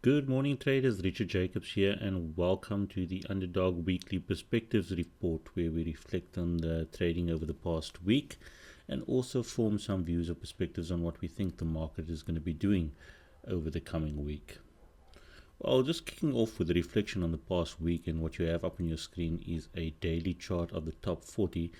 Good morning, traders. Richard Jacobs here, and welcome to the Underdog Weekly Perspectives Report, where we reflect on the trading over the past week and also form some views or perspectives on what we think the market is going to be doing over the coming week. Well, just kicking off with a reflection on the past week, and what you have up on your screen is a daily chart of the top 40.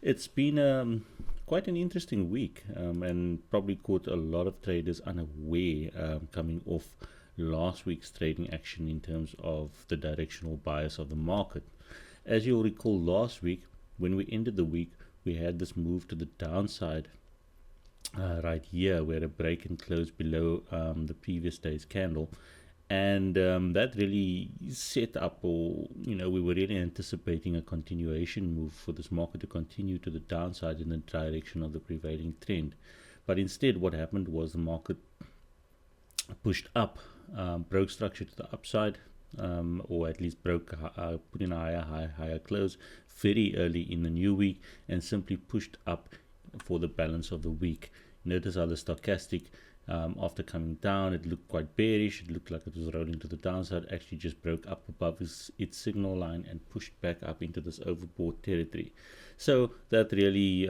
It's been quite an interesting week and probably caught a lot of traders unaware coming off last week's trading action in terms of the directional bias of the market. As you'll recall, last week when we ended the week, we had this move to the downside right here, where a break and close below the previous day's candle, and that really set up, or we were really anticipating a continuation move for this market to continue to the downside in the direction of the prevailing trend. But instead, what happened was the market pushed up, broke structure to the upside, or at least put in a higher close very early in the new week, and simply pushed up for the balance of the week. Notice how the stochastic, after coming down, it looked quite bearish. It looked like it was rolling to the downside, actually just broke up above its signal line and pushed back up into this overbought territory. So that really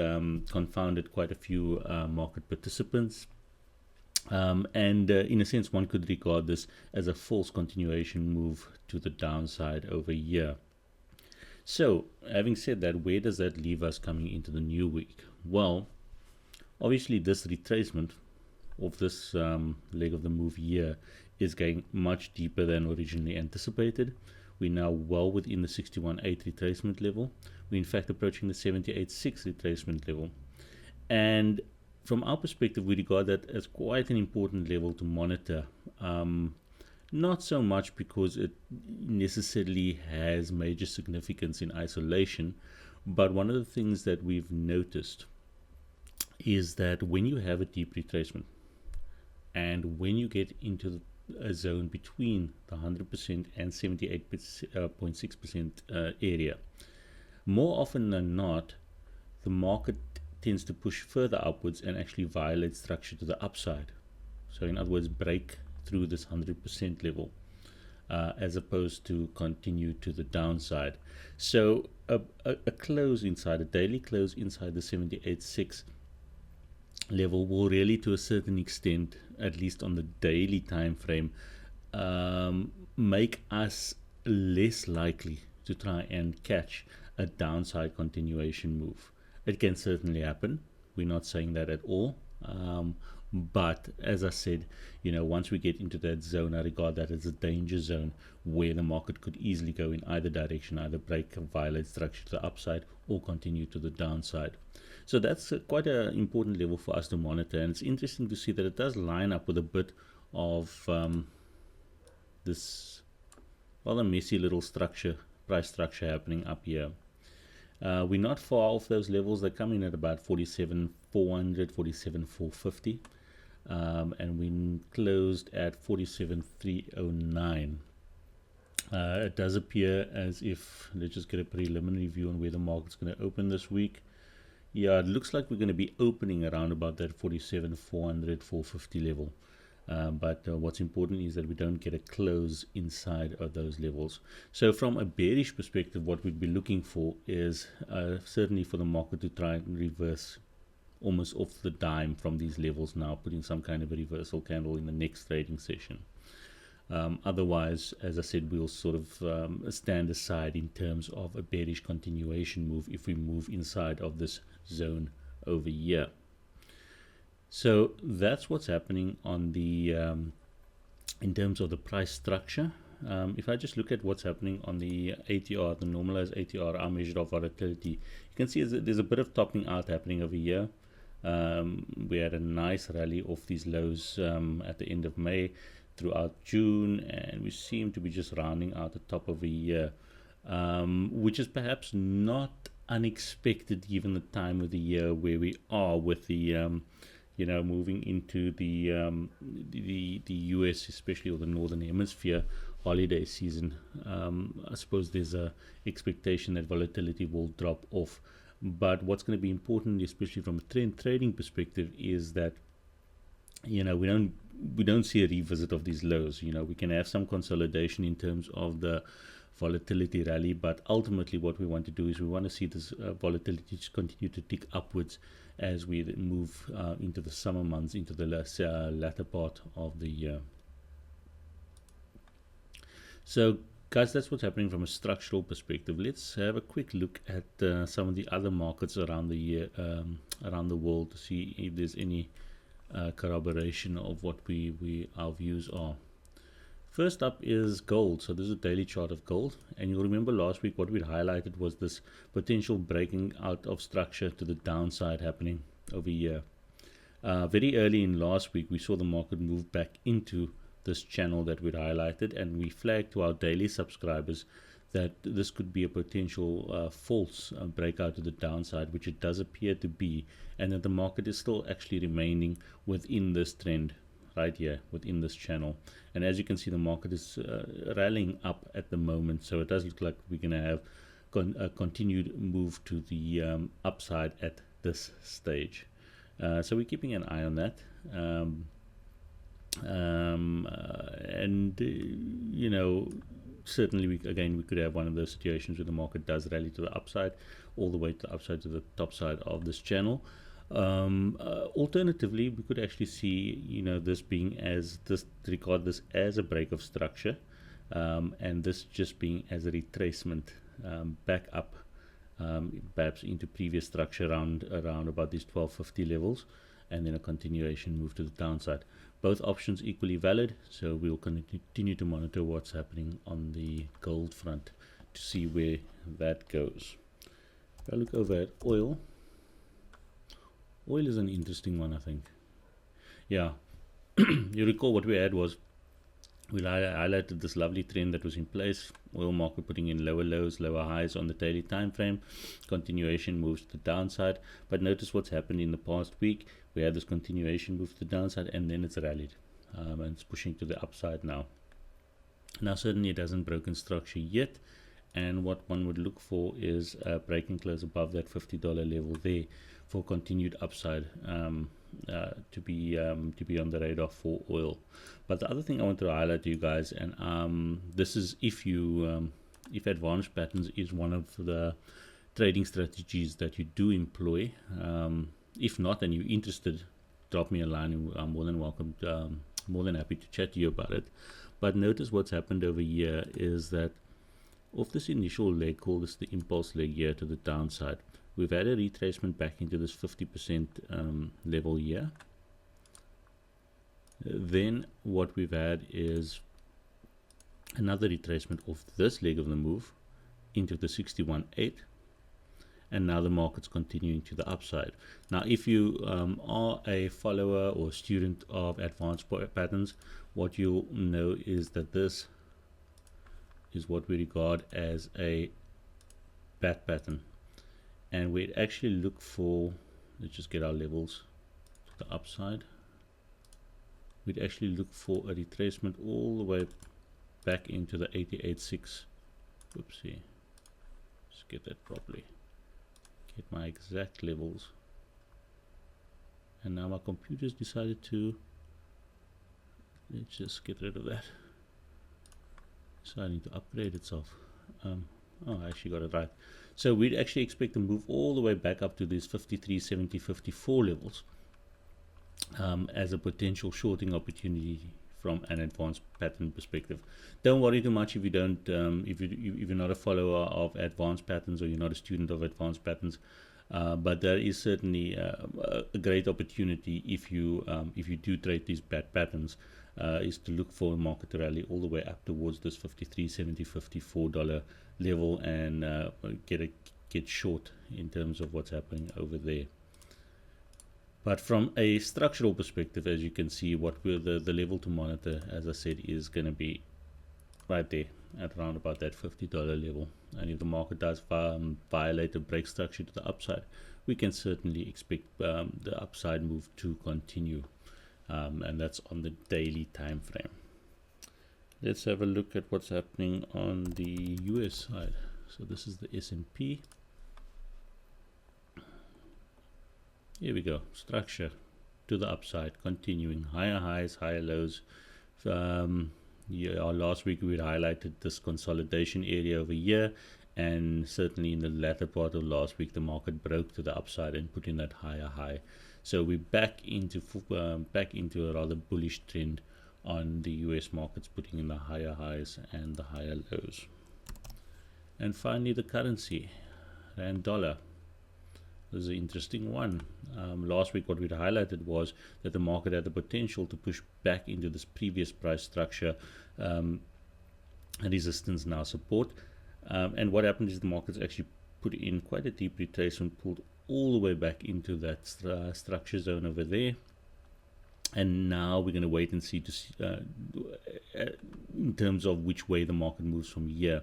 confounded quite a few market participants. And in a sense, one could regard this as a false continuation move to the downside over here. So, having said that, where does that leave us coming into the new week? Well, obviously this retracement of this leg of the move here is going much deeper than originally anticipated. We're now well within the 61.8 retracement level. We're in fact approaching the 78.6 retracement level. And from our perspective, we regard that as quite an important level to monitor. Not so much because it necessarily has major significance in isolation, but one of the things that we've noticed is that when you have a deep retracement, and when you get into a zone between the 100% and 78.6% area, more often than not, the market tends to push further upwards and actually violate structure to the upside. So in other words, break through this 100% level as opposed to continue to the downside. So a close inside, a daily close inside the 78.6 level will really, to a certain extent, at least on the daily time frame, make us less likely to try and catch a downside continuation move. It can certainly happen. We're not saying that at all. But as I said, once we get into that zone, I regard that as a danger zone where the market could easily go in either direction, either break, violate structure to the upside, or continue to the downside. So that's quite an important level for us to monitor. And it's interesting to see that it does line up with a bit of this rather messy little price structure happening up here. We're not far off those levels. They're coming at about 47,400, 47,450, and we closed at 47,309. It does appear as if, let's just get a preliminary view on where the market's going to open this week. Yeah, it looks like we're going to be opening around about that 47,400, 450 level. But what's important is that we don't get a close inside of those levels. So from a bearish perspective, what we'd be looking for is certainly for the market to try and reverse almost off the dime from these levels now, putting some kind of a reversal candle in the next trading session. Otherwise, as I said, we'll sort of stand aside in terms of a bearish continuation move if we move inside of this zone over here. So that's what's happening on the in terms of the price structure. If I just look at what's happening on the ATR, the normalized ATR, our measure of volatility, you can see there's a bit of topping out happening over here. We had a nice rally off these lows at the end of May throughout June, and we seem to be just rounding out the top of a year, which is perhaps not unexpected given the time of the year where we are with the moving into the US, especially, or the Northern Hemisphere holiday season. I suppose there's a expectation that volatility will drop off. But what's going to be important, especially from a trading perspective, is that we don't we don't see a revisit of these lows. We can have some consolidation in terms of the volatility rally, but ultimately what we want to do is we want to see this volatility just continue to tick upwards as we move into the summer months, into the latter part of the year. So guys, that's what's happening from a structural perspective. Let's have a quick look at some of the other markets around the year, around the world, to see if there's any corroboration of what our views are. First up is gold. So this is a daily chart of gold, and you'll remember last week what we highlighted was this potential breaking out of structure to the downside happening over here. Very early in last week, we saw the market move back into this channel that we'd highlighted, and we flagged to our daily subscribers that this could be a potential false breakout to the downside, which it does appear to be, and that the market is still actually remaining within this trend right here, within this channel. And as you can see, the market is rallying up at the moment, so it does look like we're going to have a continued move to the upside at this stage. So we're keeping an eye on that. Certainly we could have one of those situations where the market does rally to the upside, all the way to the upside to the top side of this channel. Alternatively, we could actually see this being regard this as a break of structure, and this just being as a retracement back up, perhaps into previous structure around about these 1250 levels, and then a continuation move to the downside. Both options equally valid, so we'll continue to monitor what's happening on the gold front to see where that goes. If I look over at oil, oil is an interesting one, I think. Yeah, you recall what we had was we highlighted this lovely trend that was in place. Oil market putting in lower lows, lower highs on the daily time frame. Continuation moves to the downside. But notice what's happened in the past week. We had this continuation move to the downside, and then it's rallied. And it's pushing to the upside now. Now, certainly it hasn't broken structure yet. And what one would look for is breaking close above that $50 level there for continued upside to be on the radar for oil. But the other thing I want to highlight to you guys, and this is if advanced patterns is one of the trading strategies that you do employ. If not, and you're interested, drop me a line, and I'm more than welcome, more than happy to chat to you about it. But notice what's happened over here is that off this initial leg, called this the impulse leg here to the downside, we've had a retracement back into this 50% level here. Then what we've had is another retracement of this leg of the move into the 61.8, and now the market's continuing to the upside. Now, if you are a follower or student of advanced patterns, what you'll know is that this is what we regard as a bat pattern, and we'd actually look for, let's just get our levels to the upside. We'd actually look for a retracement all the way back into the 88.6. Whoopsie, let's get that properly, get my exact levels. And now my computer's decided to, let's just get rid of that, deciding to upgrade itself. Oh, I actually got it right. So we'd actually expect to move all the way back up to these 53, 70, 54 levels as a potential shorting opportunity from an advanced pattern perspective. Don't worry too much if you don't, if you're not a follower of advanced patterns, or you're not a student of advanced patterns. But there is certainly a great opportunity if you do trade these bad patterns, is to look for a market to rally all the way up towards this 53, 70, $54 level, and get short in terms of what's happening over there. But from a structural perspective, as you can see, what the level to monitor, as I said, is going to be right there at around about that $50 level. And if the market does violate a break structure to the upside, we can certainly expect the upside move to continue, and that's on the daily time frame. Let's have a look at what's happening on the US side. So this is the S&P. Here we go, structure. to the upside, continuing higher highs, higher lows. Last week we highlighted this consolidation area over here, and certainly in the latter part of last week the market broke to the upside and put in that higher high. So we're back into a rather bullish trend on the US markets, putting in the higher highs and the higher lows. And finally, the currency, rand dollar. This is an interesting one. Last week what we'd highlighted was that the market had the potential to push back into this previous price structure, resistance, now support. And what happened is the markets actually put in quite a deep retracement, pulled all the way back into that structure zone over there. And now we're going to wait and see in terms of which way the market moves from here.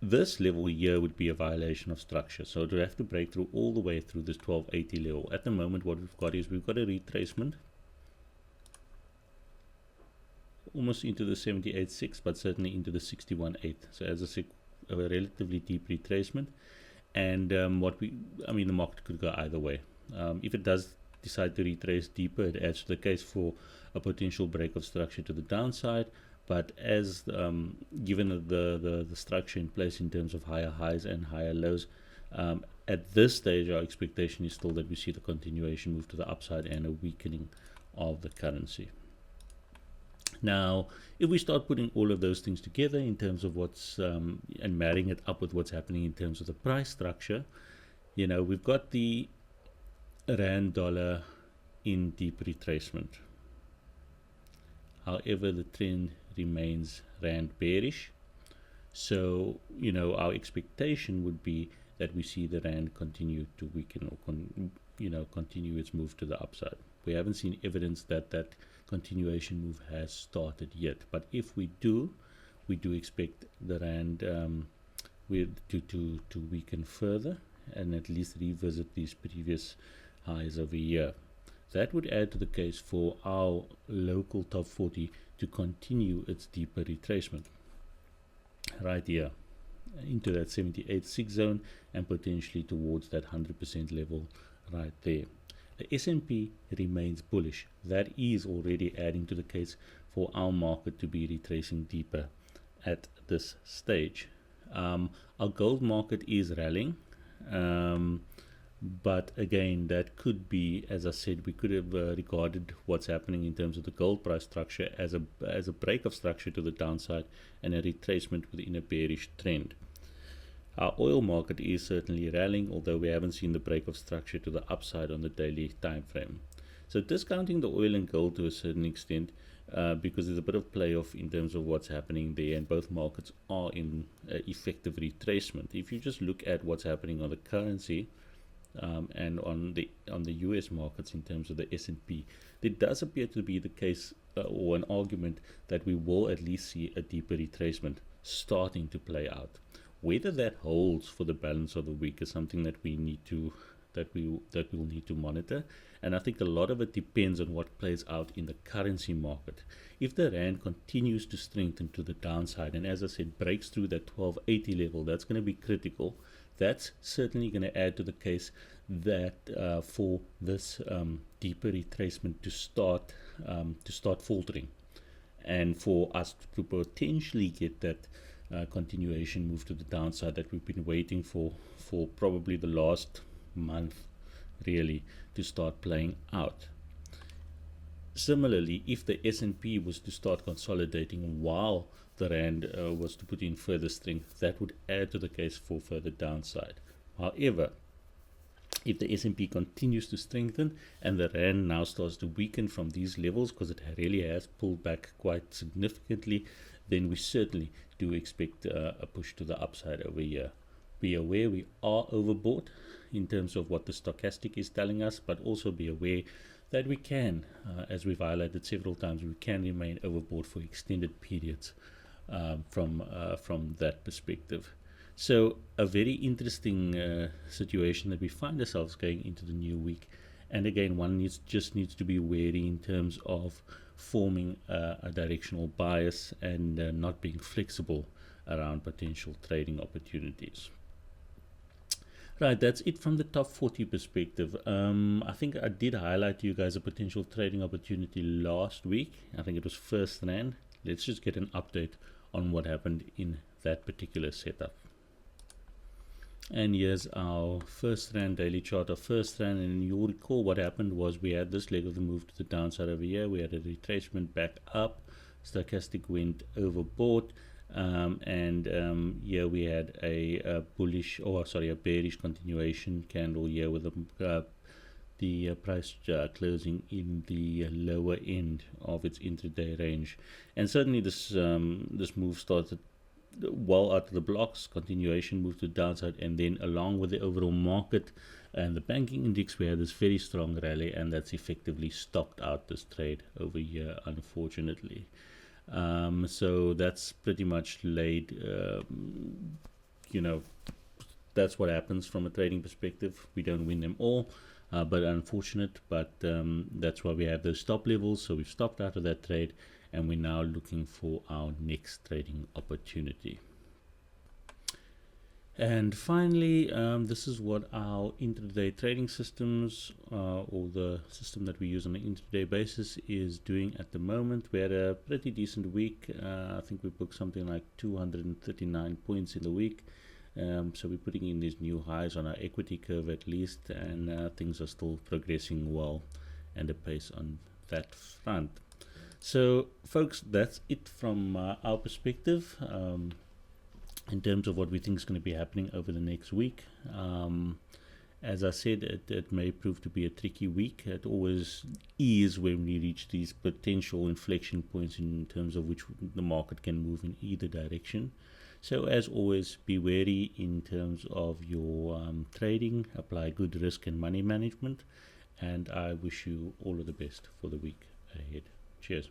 This level here would be a violation of structure, so it would have to break through all the way through this 1280 level. At the moment what we've got is we've got a retracement almost into the 78.6, but certainly into the 61.8. So as I said, a relatively deep retracement, and the market could go either way. If it does decide to retrace deeper, it adds to the case for a potential break of structure to the downside. But as given the structure in place in terms of higher highs and higher lows, at this stage our expectation is still that we see the continuation move to the upside and a weakening of the currency. Now, if we start putting all of those things together in terms of what's and marrying it up with what's happening in terms of the price structure, we've got the rand dollar in deep retracement. However, the trend remains rand bearish, so our expectation would be that we see the rand continue to weaken or continue its move to the upside. We haven't seen evidence that that continuation move has started yet, but if we do expect the rand to weaken further and at least revisit these previous highs over here. That would add to the case for our local top 40 to continue its deeper retracement right here into that 78.6 zone and potentially towards that 100% level right there. The S&P remains bullish. That is already adding to the case for our market to be retracing deeper at this stage. Our gold market is rallying. But again, that could be, as I said, we could have regarded what's happening in terms of the gold price structure as a break of structure to the downside and a retracement within a bearish trend. Our oil market is certainly rallying, although we haven't seen the break of structure to the upside on the daily time frame. So discounting the oil and gold to a certain extent, because there's a bit of playoff in terms of what's happening there, and both markets are in effective retracement. If you just look at what's happening on the currency, and on the US markets in terms of the S&P, there does appear to be the case or an argument that we will at least see a deeper retracement starting to play out. Whether that holds for the balance of the week is something that we'll need to monitor, and I think a lot of it depends on what plays out in the currency market. If the rand continues to strengthen to the downside, and as I said, breaks through that 1280 level, that's going to be critical. That's certainly going to add to the case that for this deeper retracement to start faltering, and for us to potentially get that continuation move to the downside that we've been waiting for probably the last month, really, to start playing out. Similarly, if the S&P was to start consolidating while the rand was to put in further strength, that would add to the case for further downside. However, if the S&P continues to strengthen and the rand now starts to weaken from these levels, because it really has pulled back quite significantly, then we certainly do expect a push to the upside over here. Be aware we are overbought in terms of what the stochastic is telling us, but also be aware that we can, as we've highlighted several times, we can remain overbought for extended periods from that perspective. So a very interesting situation that we find ourselves going into the new week. And again, one just needs to be wary in terms of forming a directional bias and not being flexible around potential trading opportunities. Right, that's it from the top 40 perspective. I think I did highlight to you guys a potential trading opportunity last week. I think it was first rand. Let's just get an update on what happened in that particular setup. And here's our first rand daily chart of first rand, and you'll recall what happened was we had this leg of the move to the downside over here. We had a retracement back up, stochastic went overbought, and here we had a bullish, a bearish continuation candle here with the price closing in the lower end of its intraday range. And certainly this move started well out of the blocks, continuation move to the downside, and then along with the overall market and the banking index, we had this very strong rally, and that's effectively stopped out this trade over here, unfortunately. So that's pretty much laid, that's what happens from a trading perspective. We don't win them all, but unfortunate, but that's why we have those stop levels. So we've stopped out of that trade, and we're now looking for our next trading opportunity. And finally, this is what our intraday trading systems, or the system that we use on an intraday basis, is doing at the moment. We had a pretty decent week. I think we booked something like 239 points in the week. So we're putting in these new highs on our equity curve at least, and things are still progressing well and apace on that front. So folks, that's it from our perspective in terms of what we think is going to be happening over the next week. As I said, it may prove to be a tricky week. It always is when we reach these potential inflection points in terms of which the market can move in either direction. So as always, be wary in terms of your trading, apply good risk and money management, and I wish you all of the best for the week ahead. Cheers.